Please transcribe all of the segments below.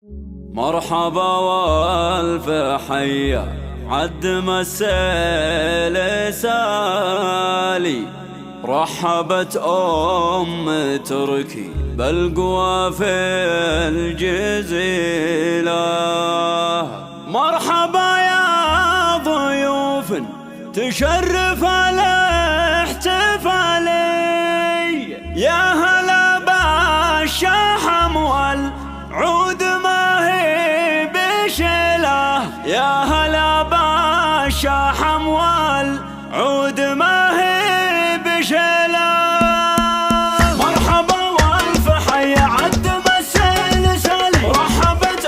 مرحبا والف حيا عد ما السيل سالي، رحبت تركي بالقوى في الجزيلة. مرحبا يا ضيوف تشرف الاحتفالي، يا هلا بالشحم والعود ما هي بشيله، يا هلا بالشحم والعود ما هي بشيله. مرحبا والف حي عد ما السيل سالي، رحبت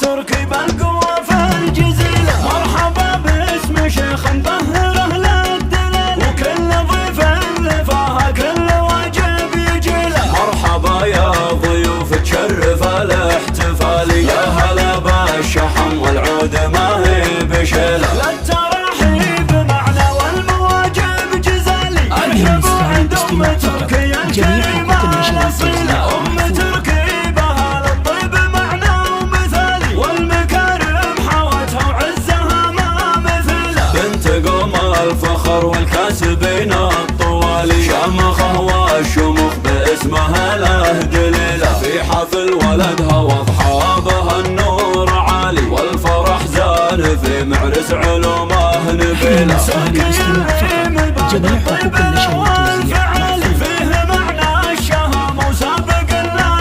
تركي بالقوى في الجزيله. مرحبا باسم شيخ مطهره للدليل، وكل ضيف لفاها كل واجب يجيله. مرحبا يا ضيوف تشرف الاحتفال، يا هلا بالشحم والعود ما هي بشيله. للتراحيب معنا والمواجب جزالي، ارحبوا عند تركي الكريمه الاصيله. تركي بها للطيب معنى ومثالي، والمكارم حوتها وعزها ما مثله. بنت قوم الفخر والكاسبين الطوالي، شامخه والشموخ باسمها له دليله. في حفل ولدها واضحابها النور عالي، والفرح زان في معرس علومه نبيله. جميع حقوق النشر والتوزيع فيه معنى الشهامة وسابق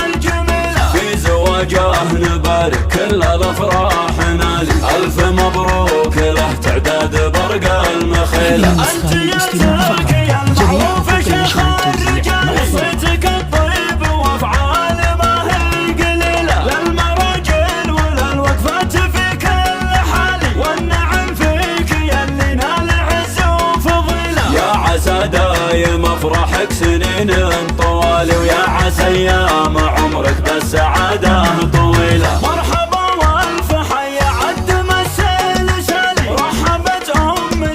الجميلة. في زواجه نبارك كل الافراح نالي، الف مبروك له تعداد برق المخيله. انت يا تركي المعروف شيخ الرجال، صيتك الطيب وافعال ما هي قليله. للمراجل وللوقفات في كل حالي، والنعم فيك يا اللي نال عز وفضيله. يا عسى دايم افرحك سنين طوالي، ويا عسى ايام عمرك بالسعاده طويله. مرحبا والف حي عد ما السيل سالي، رحبت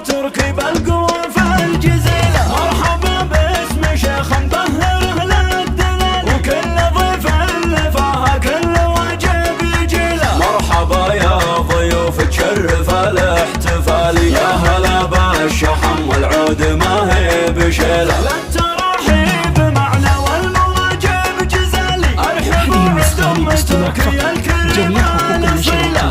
تركي بالقوى في الجزيله. مرحبا باسم شيخ مطهره للدليل، وكل ضيف لفاها كل واجب يجيله. مرحبا يا ضيوف تشرف الاحتفال، يا هلا بالشحم والعود ما هي بشيله. للتراحيب معنا والمواجب جزالي، ارحبوا عند تركي الكريمه الاصيله.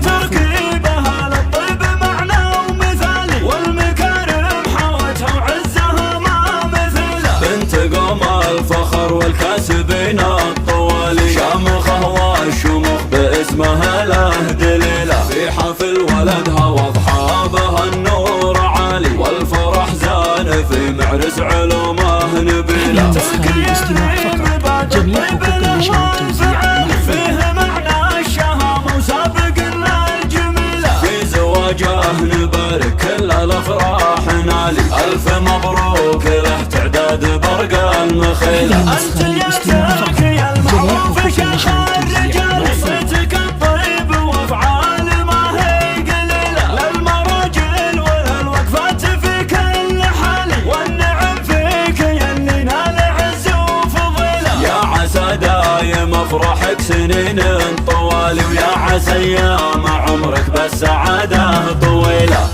تركي بها للطيب معنى ومثالي، والمكارم حوتها وعزها ما مثله. بنت قوم الفخر والكاسبين الطوالي، شامخه والشموخ باسمها له دليله. في حفل ولدها واضحابها النور عالي، والفرح زان في معرس علومه نبيله. جميع حقوق النشر والتوزيع فيه معنى الشهامة وسابق الجميلة. في زواجه نبارك كل الافراح نالي، الف مبروك له تعداد برق المخيله. انت يا تركي المعروف شيخ الرجال، صيتك الطيب وافعال ما هي قليله. للمراجل وللوقفات في كل حالي، والنعم فيك يا اللي نال عز وفضيله. يا عسى دايم افرحك سنين طوالي، ويا عسى ايام عمرك بالسعاده طويله.